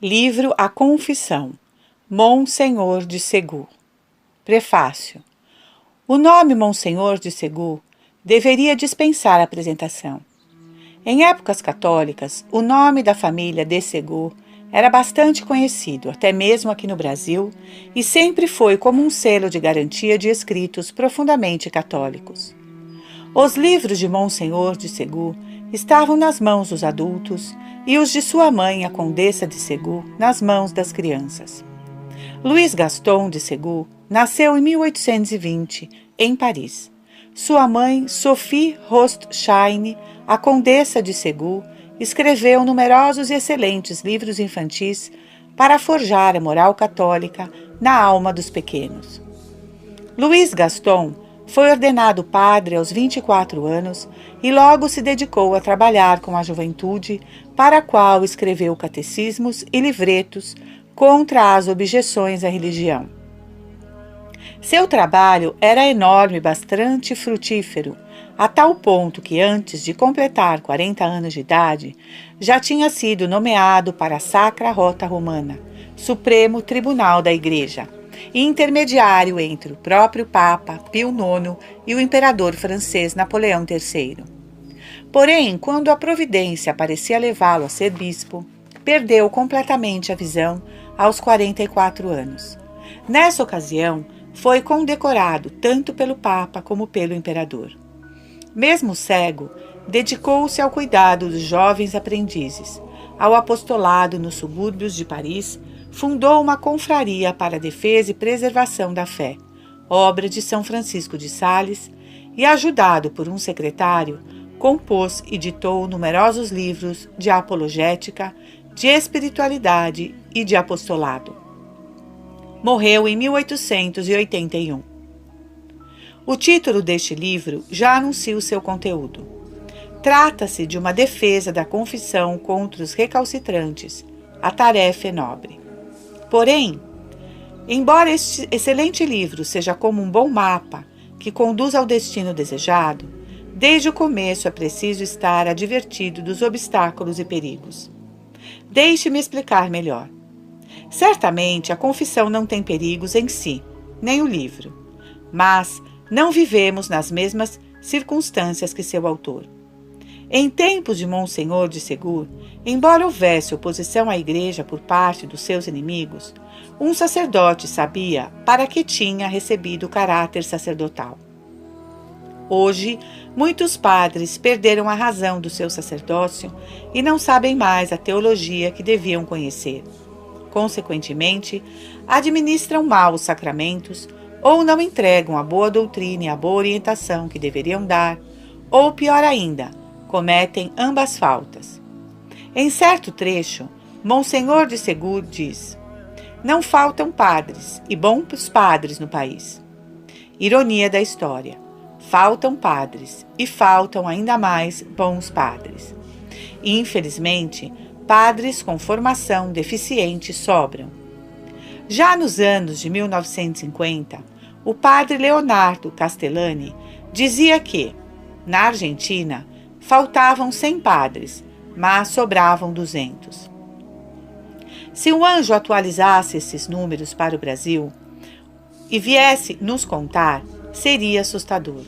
Livro A Confissão, Monsenhor de Ségur. Prefácio. O nome Monsenhor de Ségur deveria dispensar a apresentação. Em épocas católicas, o nome da família de Ségur era bastante conhecido, até mesmo aqui no Brasil, e sempre foi como um selo de garantia de escritos profundamente católicos. Os livros de Monsenhor de Ségur estavam nas mãos dos adultos e os de sua mãe, a Condessa de Ségur, nas mãos das crianças. Louis Gaston de Ségur nasceu em 1820, em Paris. Sua mãe, Sophie Rothschild, a Condessa de Ségur, escreveu numerosos e excelentes livros infantis para forjar a moral católica na alma dos pequenos. Louis Gaston foi ordenado padre aos 24 anos e logo se dedicou a trabalhar com a juventude, para a qual escreveu catecismos e livretos contra as objeções à religião. Seu trabalho era enorme e bastante frutífero, a tal ponto que antes de completar 40 anos de idade, já tinha sido nomeado para a Sacra Rota Romana, Supremo Tribunal da Igreja, e intermediário entre o próprio Papa Pio IX e o imperador francês Napoleão III. Porém, quando a providência parecia levá-lo a ser bispo, perdeu completamente a visão aos 44 anos. Nessa ocasião, foi condecorado tanto pelo Papa como pelo imperador. Mesmo cego, dedicou-se ao cuidado dos jovens aprendizes, ao apostolado nos subúrbios de Paris, fundou uma confraria para a defesa e preservação da fé, obra de São Francisco de Sales, e, ajudado por um secretário, compôs e ditou numerosos livros de apologética, de espiritualidade e de apostolado. Morreu em 1881. O título deste livro já anuncia o seu conteúdo. Trata-se de uma defesa da confissão contra os recalcitrantes. A tarefa é nobre. Porém, embora este excelente livro seja como um bom mapa que conduz ao destino desejado, desde o começo é preciso estar advertido dos obstáculos e perigos. Deixe-me explicar melhor. Certamente a confissão não tem perigos em si, nem o livro, mas não vivemos nas mesmas circunstâncias que seu autor. Em tempos de Monsenhor de Ségur, embora houvesse oposição à Igreja por parte dos seus inimigos, um sacerdote sabia para que tinha recebido o caráter sacerdotal. Hoje, muitos padres perderam a razão do seu sacerdócio e não sabem mais a teologia que deviam conhecer. Consequentemente, administram mal os sacramentos ou não entregam a boa doutrina e a boa orientação que deveriam dar, ou pior ainda, cometem ambas faltas. Em certo trecho, Monsenhor de Ségur diz: não faltam padres e bons padres no país. Ironia da história. Faltam padres e faltam ainda mais bons padres. E, infelizmente, padres com formação deficiente sobram. Já nos anos de 1950, o padre Leonardo Castellani dizia que, na Argentina, faltavam 100 padres, mas sobravam 200. Se um anjo atualizasse esses números para o Brasil e viesse nos contar, seria assustador.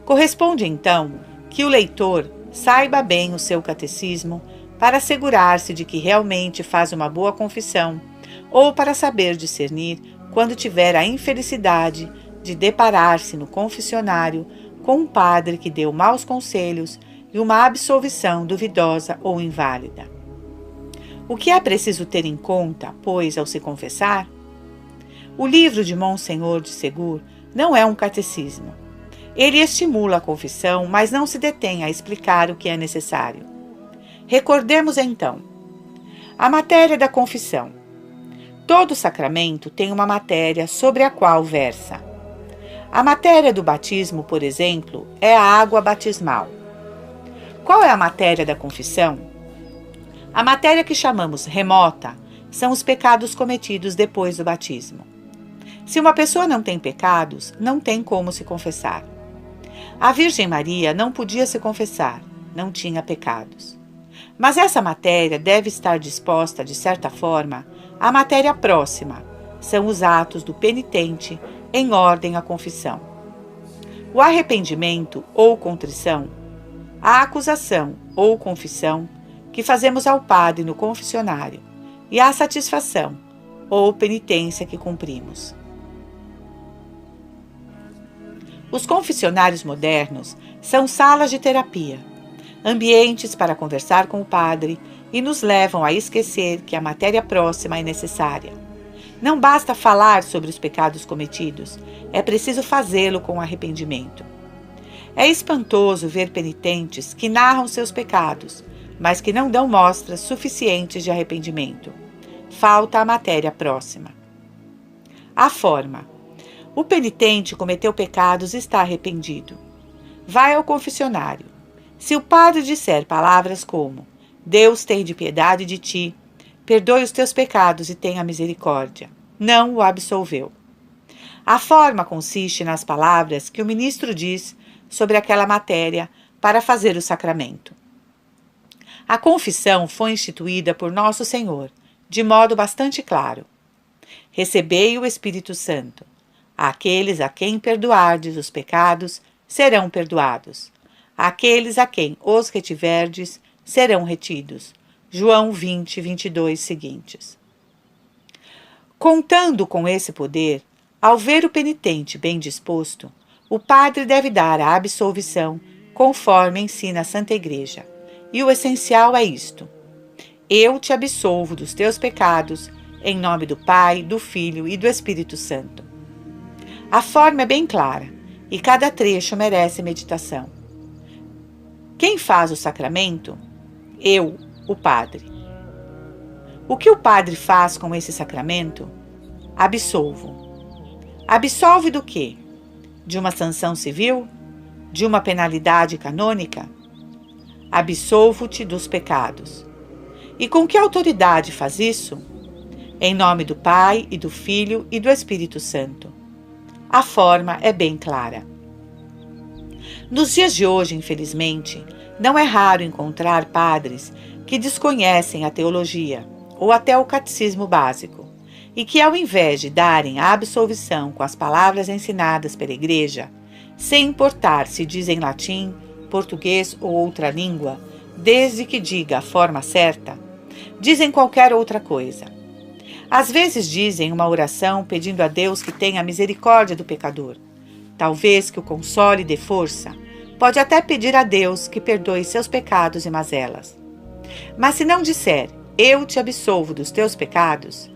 Corresponde, então, que o leitor saiba bem o seu catecismo para assegurar-se de que realmente faz uma boa confissão ou para saber discernir quando tiver a infelicidade de deparar-se no confessionário com um padre que deu maus conselhos e uma absolvição duvidosa ou inválida. O que é preciso ter em conta, pois, ao se confessar? O livro de Monsenhor de Ségur não é um catecismo. Ele estimula a confissão, mas não se detém a explicar o que é necessário. Recordemos então. A matéria da confissão. Todo sacramento tem uma matéria sobre a qual versa. A matéria do batismo, por exemplo, é a água batismal. Qual é a matéria da confissão? A matéria que chamamos remota são os pecados cometidos depois do batismo. Se uma pessoa não tem pecados, não tem como se confessar. A Virgem Maria não podia se confessar, não tinha pecados. Mas essa matéria deve estar disposta, de certa forma, à matéria próxima. São os atos do penitente em ordem à confissão. O arrependimento ou contrição, a acusação ou confissão que fazemos ao padre no confessionário e a satisfação ou penitência que cumprimos. Os confessionários modernos são salas de terapia, ambientes para conversar com o padre e nos levam a esquecer que a matéria próxima é necessária. Não basta falar sobre os pecados cometidos, é preciso fazê-lo com arrependimento. É espantoso ver penitentes que narram seus pecados, mas que não dão mostras suficientes de arrependimento. Falta a matéria próxima. A forma. O penitente cometeu pecados e está arrependido. Vai ao confessionário. Se o padre disser palavras como Deus tem de piedade de ti, perdoe os teus pecados e tenha misericórdia, não o absolveu. A forma consiste nas palavras que o ministro diz sobre aquela matéria para fazer o sacramento. A confissão foi instituída por Nosso Senhor, de modo bastante claro. Recebei o Espírito Santo. Aqueles a quem perdoardes os pecados serão perdoados. Aqueles a quem os retiverdes serão retidos. João 20, 22 seguintes. Contando com esse poder, ao ver o penitente bem disposto, o padre deve dar a absolvição conforme ensina a Santa Igreja. E o essencial é isto: eu te absolvo dos teus pecados, em nome do Pai, do Filho e do Espírito Santo. A forma é bem clara, e cada trecho merece meditação. Quem faz o sacramento? Eu, o padre. O que o padre faz com esse sacramento? Absolvo. Absolve do quê? De uma sanção civil? De uma penalidade canônica? Absolvo-te dos pecados. E com que autoridade faz isso? Em nome do Pai, e do Filho e do Espírito Santo. A forma é bem clara. Nos dias de hoje, infelizmente, não é raro encontrar padres que desconhecem a teologia ou até o catecismo básico e que, ao invés de darem a absolvição com as palavras ensinadas pela Igreja, sem importar se dizem latim, português ou outra língua, desde que diga a forma certa, dizem qualquer outra coisa. Às vezes dizem uma oração pedindo a Deus que tenha misericórdia do pecador, talvez que o console e dê força. Pode até pedir a Deus que perdoe seus pecados e mazelas. Mas se não disser, eu te absolvo dos teus pecados,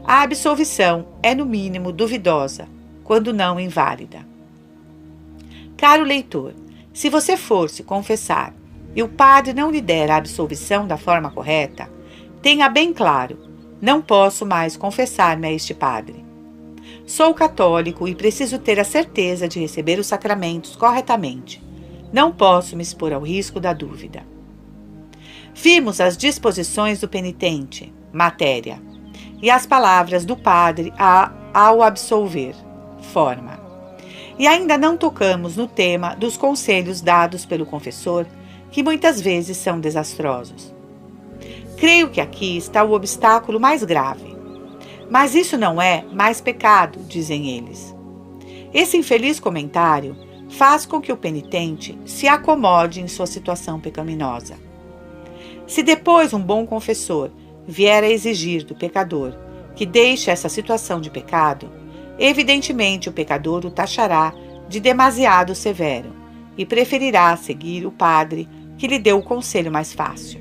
a absolvição é no mínimo duvidosa, quando não inválida. Caro leitor, se você for se confessar e o padre não lhe der a absolvição da forma correta, tenha bem claro: não posso mais confessar-me a este padre. Sou católico e preciso ter a certeza de receber os sacramentos corretamente. Não posso me expor ao risco da dúvida. Vimos as disposições do penitente, matéria, e as palavras do padre ao absolver, forma. E ainda não tocamos no tema dos conselhos dados pelo confessor, que muitas vezes são desastrosos. Creio que aqui está o obstáculo mais grave. Mas isso não é mais pecado, dizem eles. Esse infeliz comentário faz com que o penitente se acomode em sua situação pecaminosa. Se depois um bom confessor vier a exigir do pecador que deixe essa situação de pecado, evidentemente o pecador o taxará de demasiado severo e preferirá seguir o padre que lhe deu o conselho mais fácil.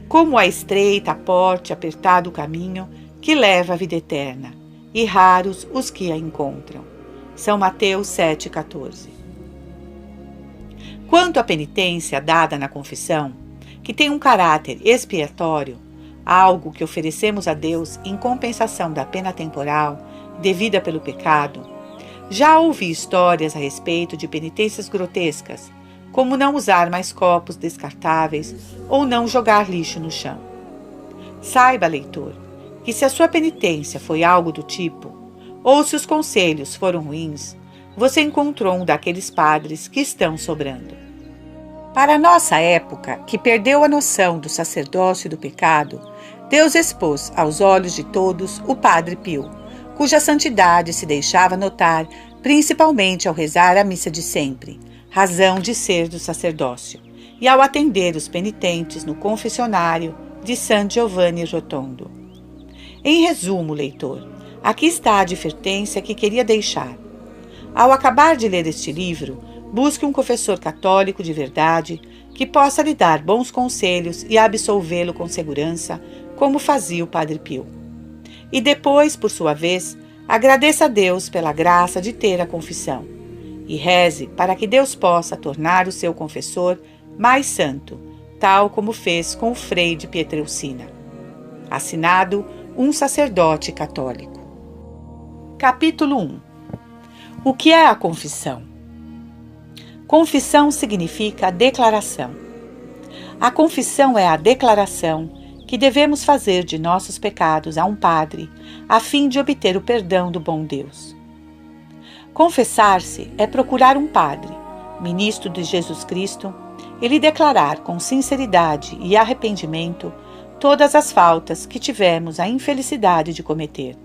Como a estreita a porta, apertado o caminho que leva à vida eterna, e raros os que a encontram. São Mateus 7,14. Quanto à penitência dada na confissão, que tem um caráter expiatório, algo que oferecemos a Deus em compensação da pena temporal devida pelo pecado, já ouvi histórias a respeito de penitências grotescas, como não usar mais copos descartáveis ou não jogar lixo no chão. Saiba, leitor, que se a sua penitência foi algo do tipo, ou se os conselhos foram ruins, você encontrou um daqueles padres que estão sobrando. Para a nossa época, que perdeu a noção do sacerdócio e do pecado, Deus expôs aos olhos de todos o Padre Pio, cuja santidade se deixava notar principalmente ao rezar a missa de sempre, razão de ser do sacerdócio, e ao atender os penitentes no confessionário de San Giovanni Rotondo. Em resumo, leitor, aqui está a advertência que queria deixar. Ao acabar de ler este livro, busque um confessor católico de verdade que possa lhe dar bons conselhos e absolvê-lo com segurança, como fazia o Padre Pio. E depois, por sua vez, agradeça a Deus pela graça de ter a confissão e reze para que Deus possa tornar o seu confessor mais santo, tal como fez com o Frei de Pietrelcina. Assinado um sacerdote católico. Capítulo 1. O que é a confissão? Confissão significa declaração. A confissão é a declaração que devemos fazer de nossos pecados a um padre, a fim de obter o perdão do bom Deus. Confessar-se é procurar um padre, ministro de Jesus Cristo, e lhe declarar com sinceridade e arrependimento todas as faltas que tivemos a infelicidade de cometer.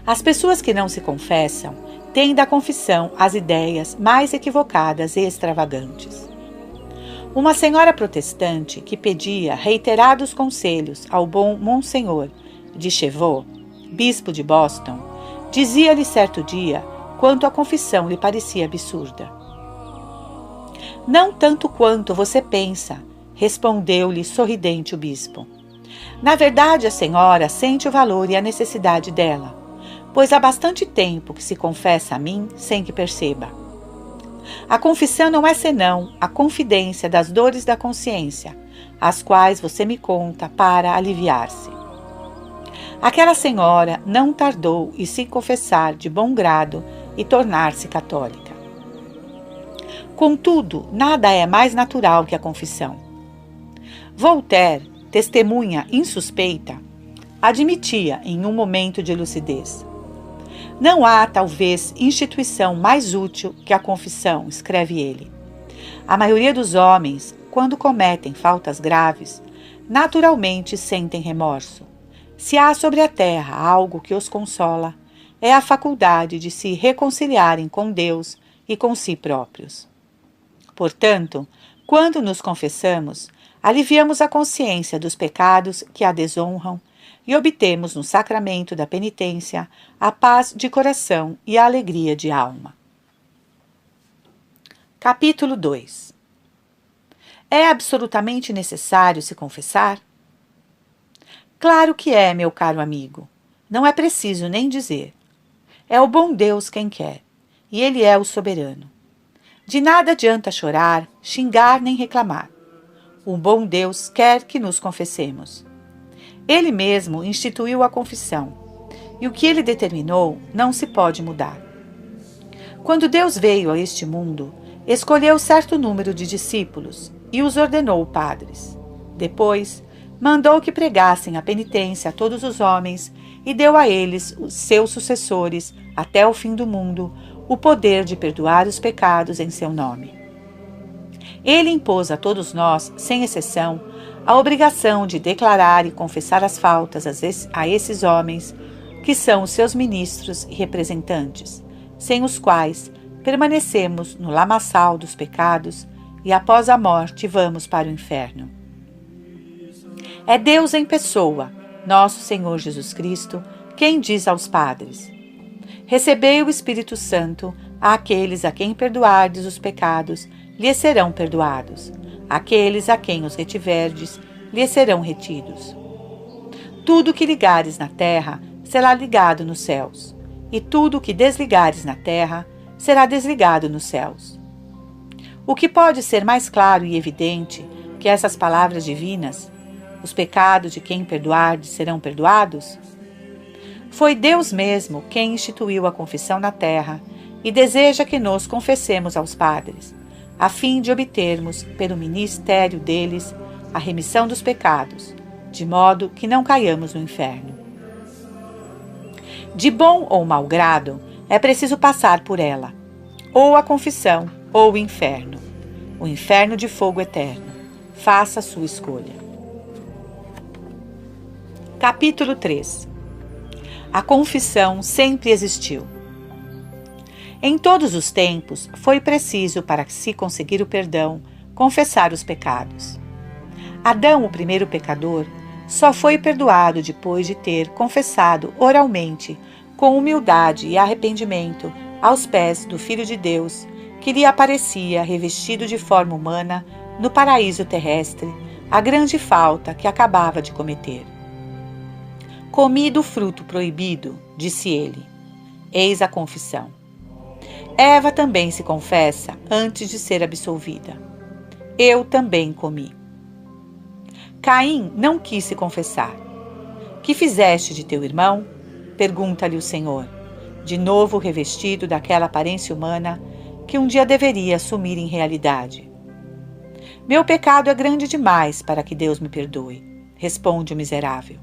As pessoas que não se confessam têm da confissão as ideias mais equivocadas e extravagantes. Uma senhora protestante que pedia reiterados conselhos ao bom Monsenhor de Chevaux, bispo de Boston, dizia-lhe certo dia quanto a confissão lhe parecia absurda. Não tanto quanto você pensa, respondeu-lhe sorridente o bispo. Na verdade, a senhora sente o valor e a necessidade dela, pois há bastante tempo que se confessa a mim sem que perceba. A confissão não é senão a confidência das dores da consciência, as quais você me conta para aliviar-se. Aquela senhora não tardou em se confessar de bom grado e tornar-se católica. Contudo, nada é mais natural que a confissão. Voltaire, testemunha insuspeita, admitia em um momento de lucidez: não há, talvez, instituição mais útil que a confissão, escreve ele. A maioria dos homens, quando cometem faltas graves, naturalmente sentem remorso. Se há sobre a terra algo que os consola, é a faculdade de se reconciliarem com Deus e com si próprios. Portanto, quando nos confessamos, aliviamos a consciência dos pecados que a desonram e obtemos no sacramento da penitência a paz de coração e a alegria de alma. Capítulo 2. É absolutamente necessário se confessar? Claro que é, meu caro amigo. Não é preciso nem dizer. É o bom Deus quem quer, e Ele é o soberano. De nada adianta chorar, xingar nem reclamar. O bom Deus quer que nos confessemos. Ele mesmo instituiu a confissão, e o que ele determinou não se pode mudar. Quando Deus veio a este mundo, escolheu certo número de discípulos e os ordenou padres. Depois, mandou que pregassem a penitência a todos os homens e deu a eles, os seus sucessores, até o fim do mundo, o poder de perdoar os pecados em seu nome. Ele impôs a todos nós, sem exceção, a obrigação de declarar e confessar as faltas a esses homens, que são os seus ministros e representantes, sem os quais permanecemos no lamaçal dos pecados e após a morte vamos para o inferno. É Deus em pessoa, nosso Senhor Jesus Cristo, quem diz aos padres: recebei o Espírito Santo, àqueles a quem perdoardes os pecados, lhes serão perdoados. Aqueles a quem os retiverdes, lhes serão retidos. Tudo o que ligares na terra será ligado nos céus, e tudo o que desligares na terra será desligado nos céus. O que pode ser mais claro e evidente que essas palavras divinas? Os pecados de quem perdoardes serão perdoados? Foi Deus mesmo quem instituiu a confissão na terra e deseja que nos confessemos aos padres, a fim de obtermos, pelo ministério deles, a remissão dos pecados, de modo que não caiamos no inferno. De bom ou mau grado, é preciso passar por ela, ou a confissão ou o inferno. o inferno de fogo eterno. Faça a sua escolha. Capítulo 3. A confissão sempre existiu. Em todos os tempos, foi preciso, para se conseguir o perdão, confessar os pecados. Adão, o primeiro pecador, só foi perdoado depois de ter confessado oralmente, com humildade e arrependimento, aos pés do Filho de Deus, que lhe aparecia revestido de forma humana no paraíso terrestre, a grande falta que acabava de cometer. Comi do fruto proibido, disse ele. Eis a confissão. Eva também se confessa antes de ser absolvida. Eu também comi. Caim não quis se confessar. Que fizeste de teu irmão? Pergunta-lhe o Senhor, de novo revestido daquela aparência humana que um dia deveria assumir em realidade. Meu pecado é grande demais para que Deus me perdoe, responde o miserável.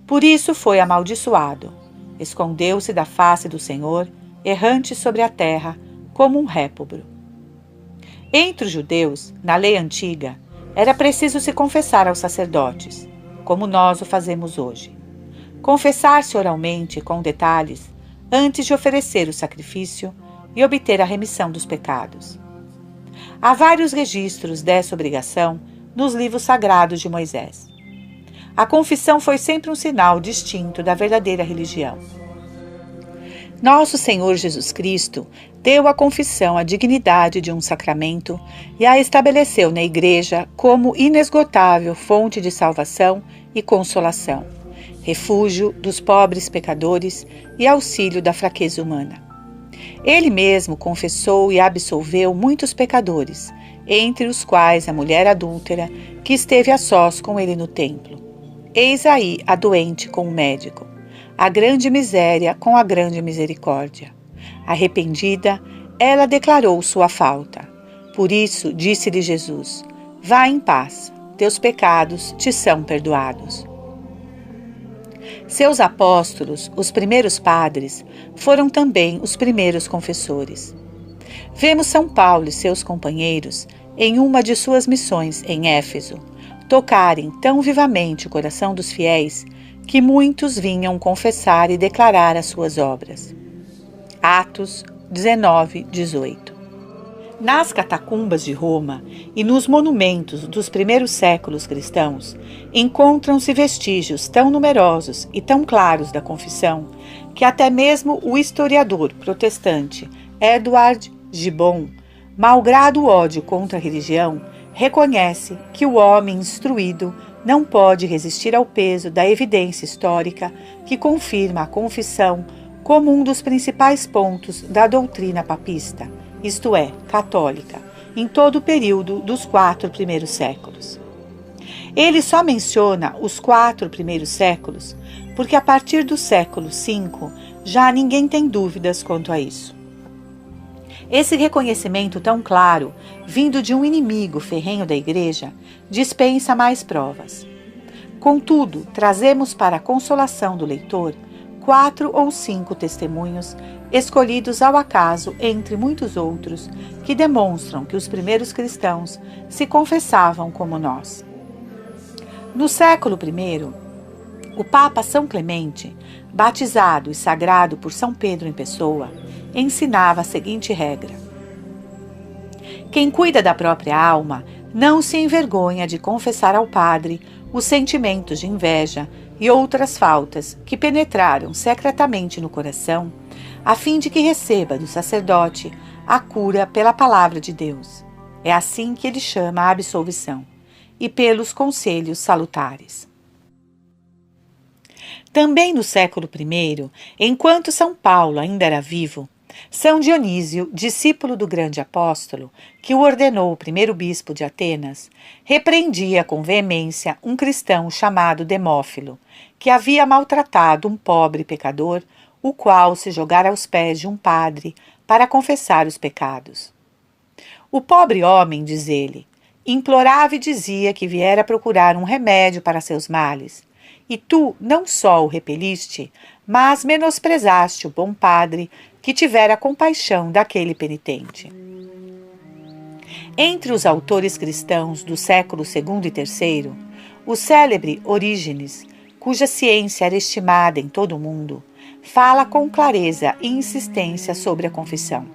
Por isso foi amaldiçoado. Escondeu-se da face do Senhor, errante sobre a terra, como um réprobo. Entre os judeus, na lei antiga, era preciso se confessar aos sacerdotes, como nós o fazemos hoje. Confessar-se oralmente, com detalhes, antes de oferecer o sacrifício e obter a remissão dos pecados. Há vários registros dessa obrigação nos livros sagrados de Moisés. A confissão foi sempre um sinal distinto da verdadeira religião. Nosso Senhor Jesus Cristo deu à confissão a dignidade de um sacramento e a estabeleceu na Igreja como inesgotável fonte de salvação e consolação, refúgio dos pobres pecadores e auxílio da fraqueza humana. Ele mesmo confessou e absolveu muitos pecadores, entre os quais a mulher adúltera que esteve a sós com ele no templo. Eis aí a doente com o médico, a grande miséria com a grande misericórdia. Arrependida, ela declarou sua falta. Por isso, disse-lhe Jesus: vá em paz, teus pecados te são perdoados. Seus apóstolos, os primeiros padres, foram também os primeiros confessores. Vemos São Paulo e seus companheiros, em uma de suas missões em Éfeso, tocarem tão vivamente o coração dos fiéis que muitos vinham confessar e declarar as suas obras. Atos 19, 18. Nas catacumbas de Roma e nos monumentos dos primeiros séculos cristãos, encontram-se vestígios tão numerosos e tão claros da confissão que até mesmo o historiador protestante Edward Gibbon, malgrado o ódio contra a religião, reconhece que o homem instruído não pode resistir ao peso da evidência histórica que confirma a confissão como um dos principais pontos da doutrina papista, isto é, católica, em todo o período dos 4 primeiros séculos. Ele só menciona os 4 primeiros séculos porque a partir do século V já ninguém tem dúvidas quanto a isso. Esse reconhecimento tão claro, vindo de um inimigo ferrenho da Igreja, dispensa mais provas. Contudo, trazemos para a consolação do leitor 4 ou 5 testemunhos, escolhidos ao acaso entre muitos outros, que demonstram que os primeiros cristãos se confessavam como nós. No século I, o Papa São Clemente, batizado e sagrado por São Pedro em pessoa, ensinava a seguinte regra: quem cuida da própria alma não se envergonha de confessar ao padre os sentimentos de inveja e outras faltas que penetraram secretamente no coração, a fim de que receba do sacerdote a cura pela palavra de Deus. É assim que ele chama a absolvição, e pelos conselhos salutares. Também no século I, enquanto São Paulo ainda era vivo, São Dionísio, discípulo do grande apóstolo, que o ordenou o primeiro bispo de Atenas, repreendia com veemência um cristão chamado Demófilo, que havia maltratado um pobre pecador, o qual se jogara aos pés de um padre para confessar os pecados. O pobre homem, diz ele, implorava e dizia que viera procurar um remédio para seus males, e tu não só o repeliste, mas menosprezaste o bom padre que tivera compaixão daquele penitente. Entre os autores cristãos do século II e III, o célebre Orígenes, cuja ciência era estimada em todo o mundo, fala com clareza e insistência sobre a confissão.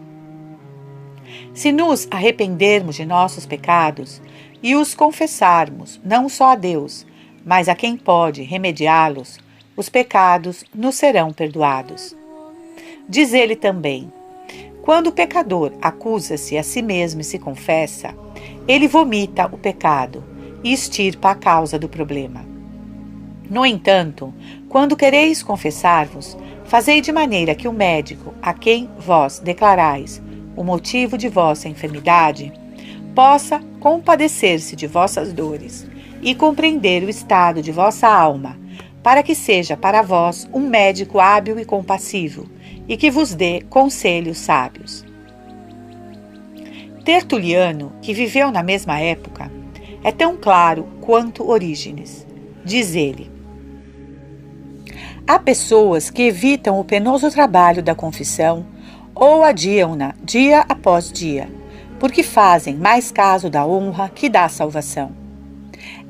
Se nos arrependermos de nossos pecados e os confessarmos não só a Deus, mas a quem pode remediá-los, os pecados nos serão perdoados. Diz ele também: quando o pecador acusa-se a si mesmo e se confessa, ele vomita o pecado e extirpa a causa do problema. No entanto, quando quereis confessar-vos, fazei de maneira que o médico, a quem vós declarais o motivo de vossa enfermidade, possa compadecer-se de vossas dores e compreender o estado de vossa alma, para que seja para vós um médico hábil e compassivo, e que vos dê conselhos sábios. Tertuliano, que viveu na mesma época, é tão claro quanto Orígenes. Diz ele: há pessoas que evitam o penoso trabalho da confissão ou adiam-na dia após dia, porque fazem mais caso da honra que da salvação.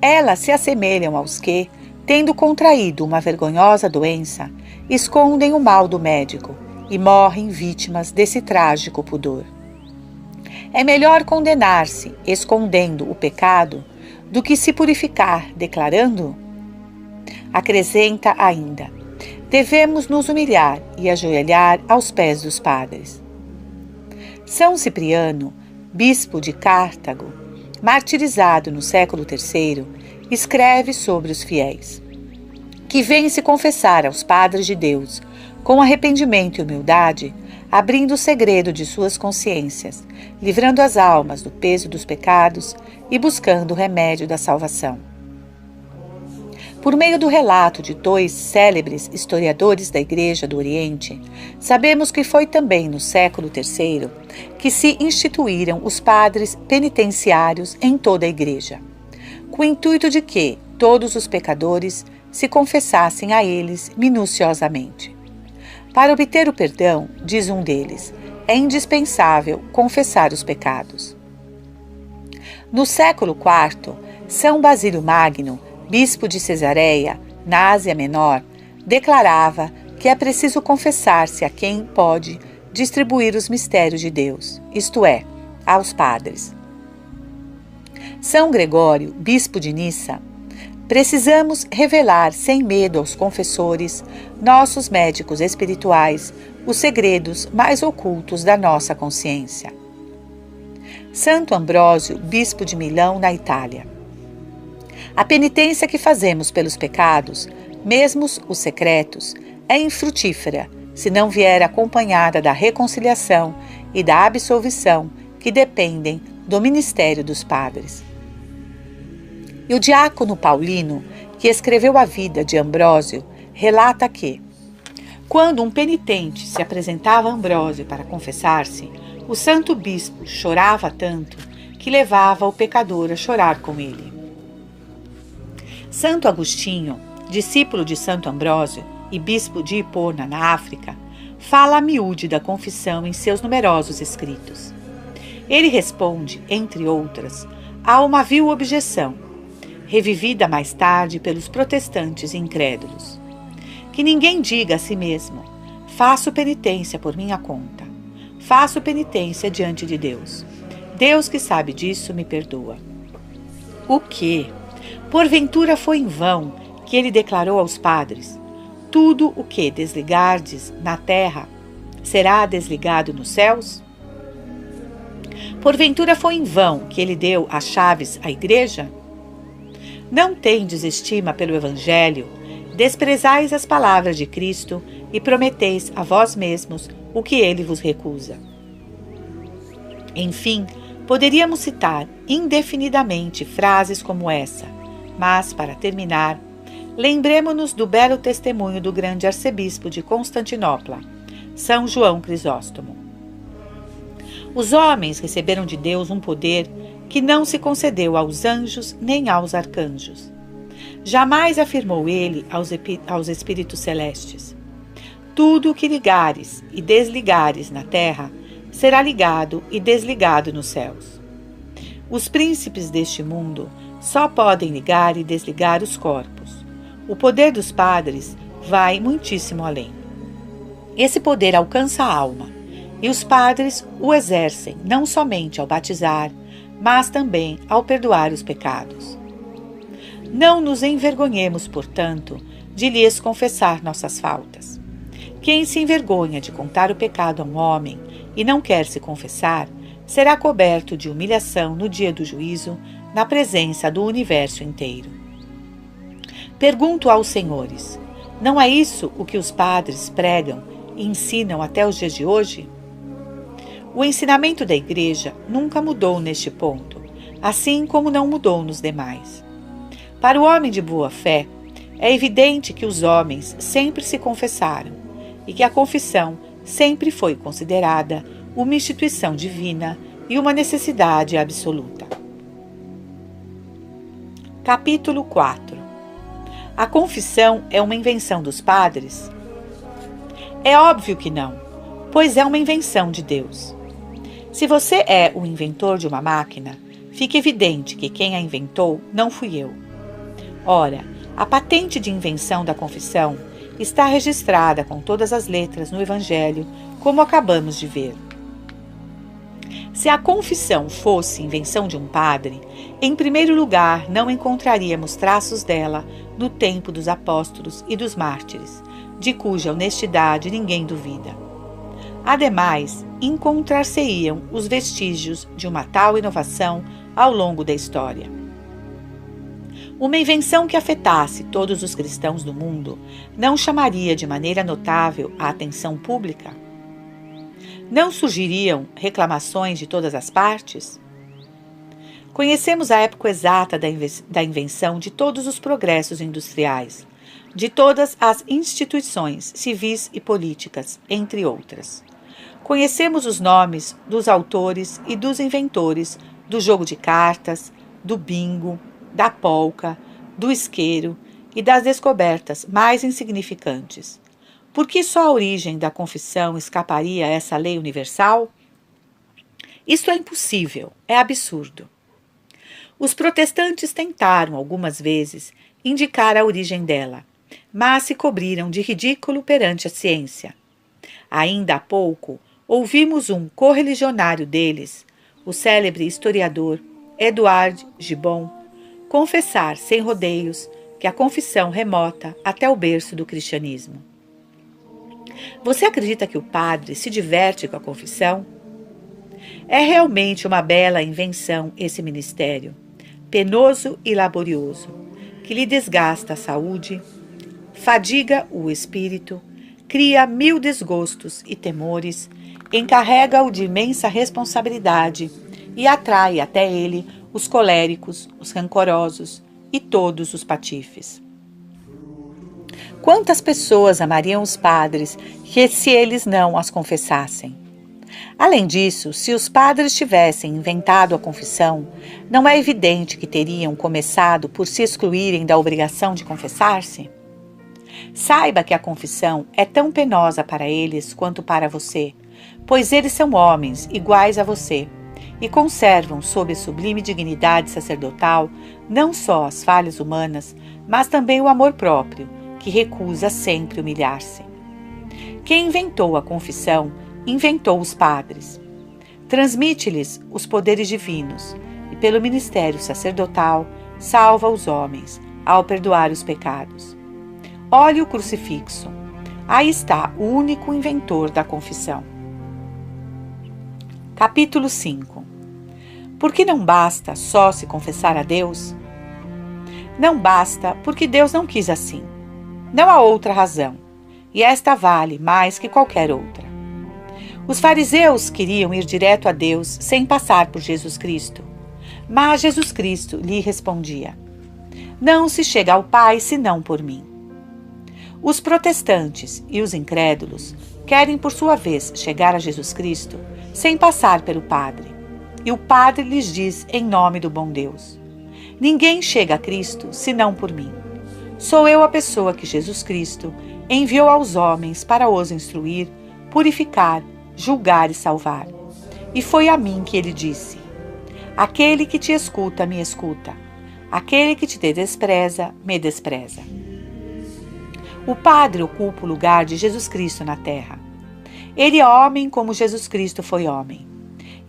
Elas se assemelham aos que, tendo contraído uma vergonhosa doença, escondem o mal do médico e morrem vítimas desse trágico pudor. É melhor condenar-se escondendo o pecado do que se purificar declarando? Acrescenta ainda: devemos nos humilhar e ajoelhar aos pés dos padres. São Cipriano, bispo de Cartago, martirizado no século III, escreve sobre os fiéis, que vêm se confessar aos padres de Deus, com arrependimento e humildade, abrindo o segredo de suas consciências, livrando as almas do peso dos pecados e buscando o remédio da salvação. Por meio do relato de dois célebres historiadores da Igreja do Oriente, sabemos que foi também no século III que se instituíram os padres penitenciários em toda a Igreja, com o intuito de que todos os pecadores se confessassem a eles minuciosamente. Para obter o perdão, diz um deles, é indispensável confessar os pecados. No século IV, São Basílio Magno, bispo de Cesareia, na Ásia Menor, declarava que é preciso confessar-se a quem pode distribuir os mistérios de Deus, isto é, aos padres. São Gregório, bispo de Nissa: precisamos revelar sem medo aos confessores, nossos médicos espirituais, os segredos mais ocultos da nossa consciência. Santo Ambrósio, bispo de Milão, na Itália: a penitência que fazemos pelos pecados, mesmo os secretos, é infrutífera se não vier acompanhada da reconciliação e da absolvição que dependem do ministério dos padres. E o diácono Paulino, que escreveu a vida de Ambrósio, relata que, quando um penitente se apresentava a Ambrósio para confessar-se, o santo bispo chorava tanto que levava o pecador a chorar com ele. Santo Agostinho, discípulo de Santo Ambrósio e bispo de Hipona, na África, fala a miúde da confissão em seus numerosos escritos. Ele responde, entre outras, a uma vil objeção, revivida mais tarde pelos protestantes incrédulos: que ninguém diga a si mesmo: faço penitência por minha conta, faço penitência diante de Deus. Deus, que sabe disso, me perdoa. O quê? Porventura foi em vão que ele declarou aos padres: tudo o que desligardes na terra será desligado nos céus? Porventura foi em vão que ele deu as chaves à igreja? Não tendes estima pelo Evangelho, desprezais as palavras de Cristo e prometeis a vós mesmos o que ele vos recusa. Enfim, poderíamos citar indefinidamente frases como essa, mas, para terminar, lembremo-nos do belo testemunho do grande arcebispo de Constantinopla, São João Crisóstomo. Os homens receberam de Deus um poder que não se concedeu aos anjos nem aos arcanjos. Jamais afirmou ele aos espíritos celestes: tudo o que ligares e desligares na terra será ligado e desligado nos céus. Os príncipes deste mundo só podem ligar e desligar os corpos. O poder dos padres vai muitíssimo além. Esse poder alcança a alma, e os padres o exercem não somente ao batizar, mas também ao perdoar os pecados. Não nos envergonhemos, portanto, de lhes confessar nossas faltas. Quem se envergonha de contar o pecado a um homem e não quer se confessar, será coberto de humilhação no dia do juízo, na presença do universo inteiro. Pergunto aos senhores: não é isso o que os padres pregam e ensinam até os dias de hoje? O ensinamento da Igreja nunca mudou neste ponto, assim como não mudou nos demais. Para o homem de boa fé, é evidente que os homens sempre se confessaram e que a confissão sempre foi considerada uma instituição divina e uma necessidade absoluta. Capítulo 4. A confissão é uma invenção dos padres? É óbvio que não, pois é uma invenção de Deus. Se você é o inventor de uma máquina, fica evidente que quem a inventou não fui eu. Ora, a patente de invenção da confissão está registrada com todas as letras no Evangelho, como acabamos de ver. Se a confissão fosse invenção de um padre, em primeiro lugar não encontraríamos traços dela no tempo dos apóstolos e dos mártires, de cuja honestidade ninguém duvida. Ademais, encontrar-se-iam os vestígios de uma tal inovação ao longo da história. Uma invenção que afetasse todos os cristãos do mundo não chamaria de maneira notável a atenção pública? Não surgiriam reclamações de todas as partes? Conhecemos a época exata da invenção de todos os progressos industriais, de todas as instituições civis e políticas, entre outras. Conhecemos os nomes dos autores e dos inventores do jogo de cartas, do bingo, da polca, do isqueiro e das descobertas mais insignificantes. Por que só a origem da confissão escaparia a essa lei universal? Isto é impossível, é absurdo. Os protestantes tentaram algumas vezes indicar a origem dela, mas se cobriram de ridículo perante a ciência. Ainda há pouco, ouvimos um correligionário deles, o célebre historiador Edouard Gibbon, confessar sem rodeios que a confissão remota até o berço do cristianismo. Você acredita que o padre se diverte com a confissão? É realmente uma bela invenção esse ministério, penoso e laborioso, que lhe desgasta a saúde, fadiga o espírito, cria 1000 desgostos e temores, encarrega-o de imensa responsabilidade e atrai até ele os coléricos, os rancorosos e todos os patifes. Quantas pessoas amariam os padres que se eles não as confessassem? Além disso, se os padres tivessem inventado a confissão, não é evidente que teriam começado por se excluírem da obrigação de confessar-se? Saiba que a confissão é tão penosa para eles quanto para você, pois eles são homens iguais a você e conservam sob a sublime dignidade sacerdotal não só as falhas humanas, mas também o amor próprio, que recusa sempre humilhar-se. Quem inventou a confissão, inventou os padres. Transmite-lhes os poderes divinos e, pelo ministério sacerdotal, salva os homens ao perdoar os pecados. Olhe o crucifixo. Aí está o único inventor da confissão. Capítulo 5. Por que não basta só se confessar a Deus? Não basta porque Deus não quis assim. Não há outra razão, e esta vale mais que qualquer outra. Os fariseus queriam ir direto a Deus sem passar por Jesus Cristo, mas Jesus Cristo lhe respondia: não se chega ao Pai senão por mim. Os protestantes e os incrédulos querem, por sua vez, chegar a Jesus Cristo sem passar pelo Padre, e o Padre lhes diz em nome do bom Deus: ninguém chega a Cristo senão por mim. Sou eu a pessoa que Jesus Cristo enviou aos homens para os instruir, purificar, julgar e salvar. E foi a mim que ele disse: Aquele que te escuta, me escuta. Aquele que te despreza, me despreza. O Padre ocupa o lugar de Jesus Cristo na terra. Ele é homem como Jesus Cristo foi homem.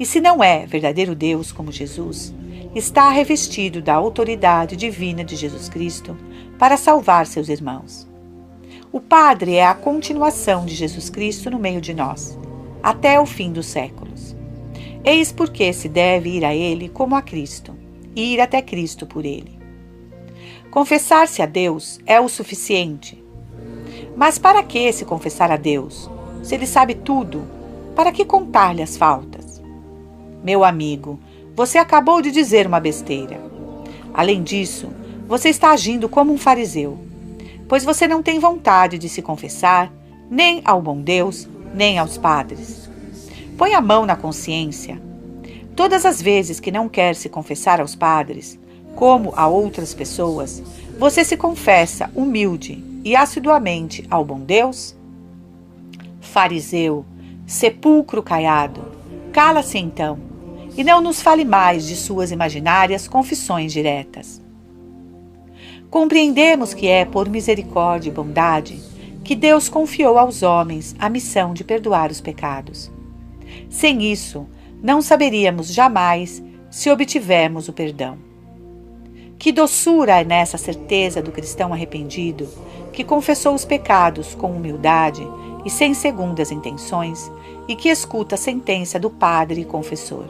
E se não é verdadeiro Deus como Jesus, está revestido da autoridade divina de Jesus Cristo para salvar seus irmãos. O Padre é a continuação de Jesus Cristo no meio de nós, até o fim dos séculos. Eis porque se deve ir a Ele como a Cristo, e ir até Cristo por Ele. Confessar-se a Deus é o suficiente. Mas para que se confessar a Deus? Se Ele sabe tudo, para que contar-lhe as faltas? Meu amigo, você acabou de dizer uma besteira. Além disso, você está agindo como um fariseu, pois você não tem vontade de se confessar nem ao bom Deus, nem aos padres. Põe a mão na consciência. Todas as vezes que não quer se confessar aos padres, como a outras pessoas, você se confessa humilde e assiduamente ao bom Deus? Fariseu, sepulcro caiado, cala-se então, e não nos fale mais de suas imaginárias confissões diretas. Compreendemos que é por misericórdia e bondade que Deus confiou aos homens a missão de perdoar os pecados. Sem isso, não saberíamos jamais se obtivemos o perdão. Que doçura é nessa certeza do cristão arrependido, que confessou os pecados com humildade e sem segundas intenções, e que escuta a sentença do Padre e confessor.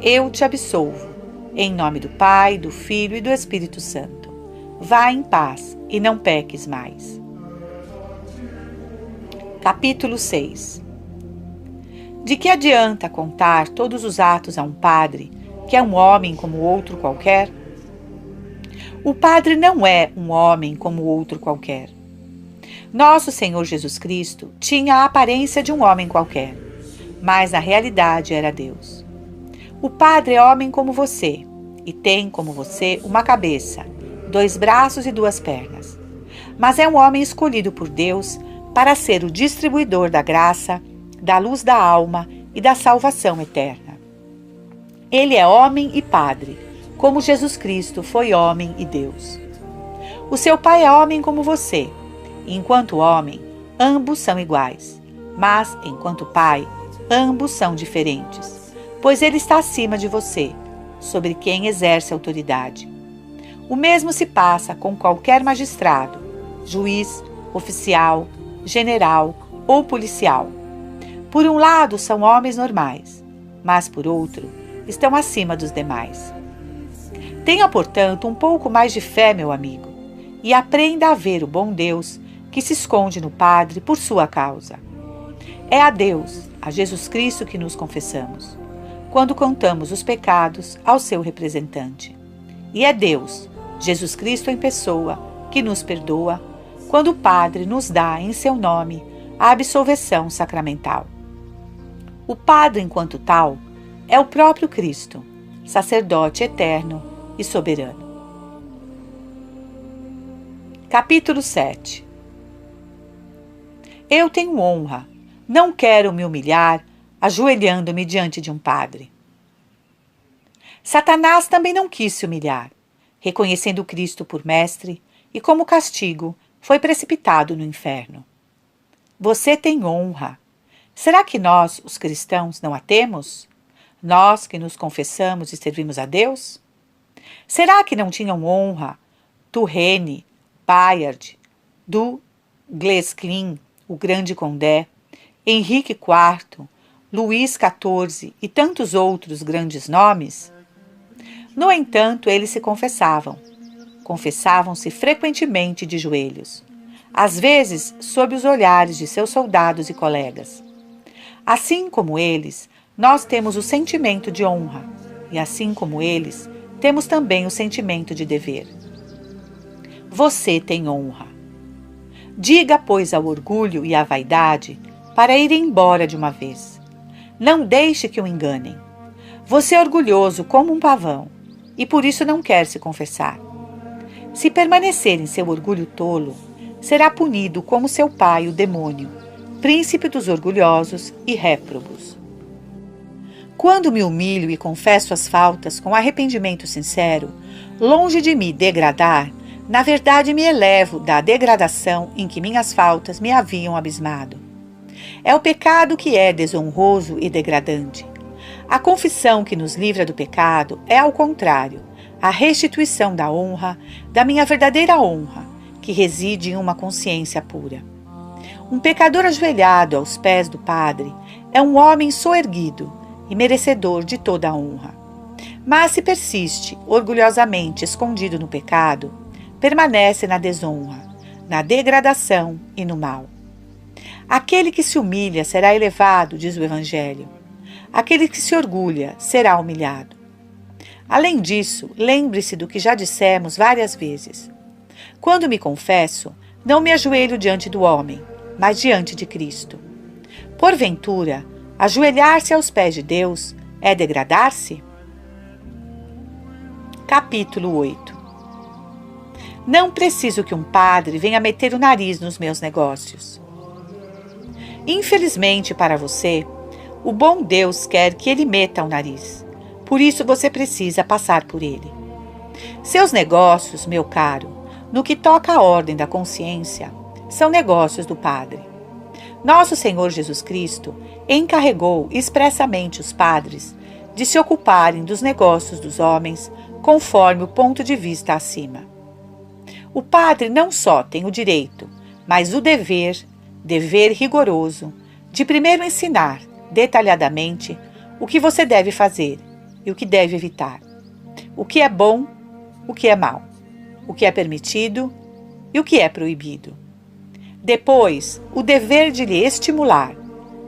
Eu te absolvo, em nome do Pai, do Filho e do Espírito Santo. Vá em paz e não peques mais. Capítulo 6. De que adianta contar todos os atos a um padre, que é um homem como outro qualquer? O padre não é um homem como outro qualquer. Nosso Senhor Jesus Cristo tinha a aparência de um homem qualquer, mas na realidade era Deus. O padre é homem como você, e tem como você uma cabeça, 2 braços e 2 pernas. Mas é um homem escolhido por Deus para ser o distribuidor da graça, da luz da alma e da salvação eterna. Ele é homem e padre, como Jesus Cristo foi homem e Deus. O seu pai é homem como você, e enquanto homem, ambos são iguais, mas enquanto pai, ambos são diferentes, pois ele está acima de você, sobre quem exerce autoridade. O mesmo se passa com qualquer magistrado, juiz, oficial, general ou policial. Por um lado, são homens normais, mas por outro, estão acima dos demais. Tenha, portanto, um pouco mais de fé, meu amigo, e aprenda a ver o bom Deus que se esconde no Padre por sua causa. É a Deus, a Jesus Cristo, que nos confessamos, quando contamos os pecados ao seu representante. E é Deus, Jesus Cristo em pessoa, que nos perdoa, quando o Padre nos dá em seu nome a absolvição sacramental. O Padre, enquanto tal, é o próprio Cristo, sacerdote eterno e soberano. Capítulo 7. Eu tenho honra, não quero me humilhar, ajoelhando-me diante de um padre. Satanás também não quis se humilhar, reconhecendo Cristo por mestre, e como castigo, foi precipitado no inferno. Você tem honra. Será que nós, os cristãos, não a temos? Nós que nos confessamos e servimos a Deus? Será que não tinham honra Turenne, Bayard, du Guesclin, o grande Condé, Henrique IV, Luís XIV e tantos outros grandes nomes? No entanto, eles se confessavam. Confessavam-se frequentemente de joelhos, às vezes sob os olhares de seus soldados e colegas. Assim como eles, nós temos o sentimento de honra, e assim como eles, temos também o sentimento de dever. Você tem honra. Diga, pois, ao orgulho e à vaidade para irem embora de uma vez. Não deixe que o enganem. Você é orgulhoso como um pavão, e por isso não quer se confessar. Se permanecer em seu orgulho tolo, será punido como seu pai, o demônio, príncipe dos orgulhosos e réprobos. Quando me humilho e confesso as faltas com arrependimento sincero, longe de me degradar, na verdade me elevo da degradação em que minhas faltas me haviam abismado. É o pecado que é desonroso e degradante. A confissão que nos livra do pecado é, ao contrário, a restituição da honra, da minha verdadeira honra, que reside em uma consciência pura. Um pecador ajoelhado aos pés do Padre é um homem soerguido e merecedor de toda a honra. Mas se persiste orgulhosamente escondido no pecado, permanece na desonra, na degradação e no mal. Aquele que se humilha será elevado, diz o Evangelho. Aquele que se orgulha será humilhado. Além disso, lembre-se do que já dissemos várias vezes. Quando me confesso, não me ajoelho diante do homem, mas diante de Cristo. Porventura, ajoelhar-se aos pés de Deus é degradar-se? Capítulo 8. Não preciso que um padre venha meter o nariz nos meus negócios. Infelizmente para você, o bom Deus quer que ele meta o nariz. Por isso você precisa passar por ele. Seus negócios, meu caro, no que toca à ordem da consciência, são negócios do Padre. Nosso Senhor Jesus Cristo encarregou expressamente os padres de se ocuparem dos negócios dos homens conforme o ponto de vista acima. O padre não só tem o direito, mas o dever rigoroso, de primeiro ensinar detalhadamente o que você deve fazer e o que deve evitar, o que é bom, o que é mal, o que é permitido e o que é proibido. Depois, o dever de lhe estimular,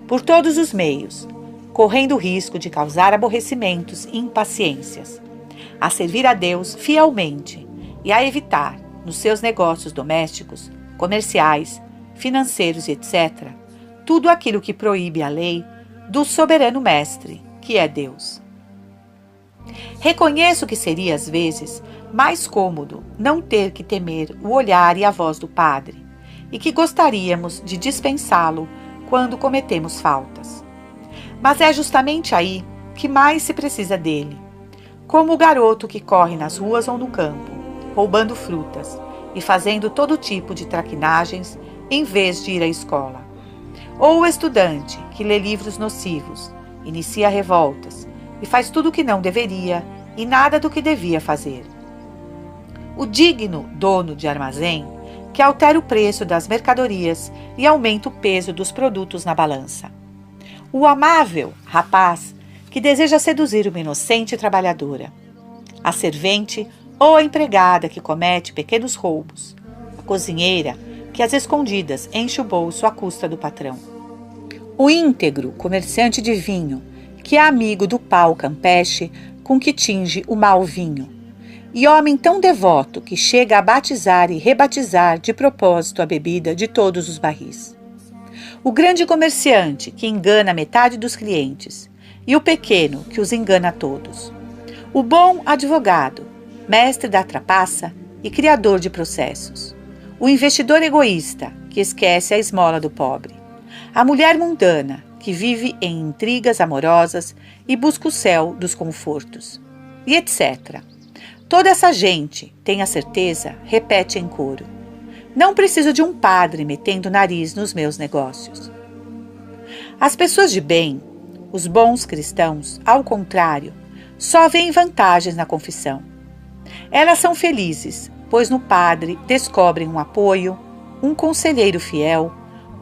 por todos os meios, correndo o risco de causar aborrecimentos e impaciências, a servir a Deus fielmente e a evitar, nos seus negócios domésticos, comerciais, financeiros, etc., tudo aquilo que proíbe a lei do soberano mestre, que é Deus. Reconheço que seria, às vezes, mais cômodo não ter que temer o olhar e a voz do Padre, e que gostaríamos de dispensá-lo quando cometemos faltas. Mas é justamente aí que mais se precisa dele, como o garoto que corre nas ruas ou no campo, roubando frutas e fazendo todo tipo de traquinagens em vez de ir à escola. Ou o estudante que lê livros nocivos, inicia revoltas e faz tudo o que não deveria e nada do que devia fazer. O digno dono de armazém que altera o preço das mercadorias e aumenta o peso dos produtos na balança. O amável rapaz que deseja seduzir uma inocente trabalhadora. A servente ou a empregada que comete pequenos roubos. A cozinheira que às escondidas enche o bolso à custa do patrão. O íntegro comerciante de vinho, que é amigo do pau campeche com que tinge o mau vinho, e homem tão devoto que chega a batizar e rebatizar de propósito a bebida de todos os barris. O grande comerciante que engana metade dos clientes, e o pequeno que os engana a todos. O bom advogado, mestre da trapaça e criador de processos. O investidor egoísta, que esquece a esmola do pobre. A mulher mundana, que vive em intrigas amorosas e busca o céu dos confortos. E etc. Toda essa gente, tenha certeza, repete em coro: não preciso de um padre metendo o nariz nos meus negócios. As pessoas de bem, os bons cristãos, ao contrário, só veem vantagens na confissão. Elas são felizes, pois no padre descobrem um apoio, um conselheiro fiel,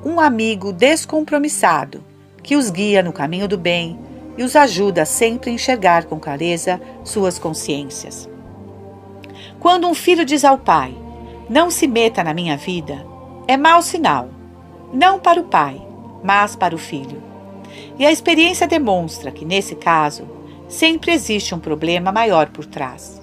um amigo descompromissado, que os guia no caminho do bem e os ajuda a sempre enxergar com clareza suas consciências. Quando um filho diz ao pai: não se meta na minha vida, é mau sinal, não para o pai, mas para o filho. E a experiência demonstra que, nesse caso, sempre existe um problema maior por trás.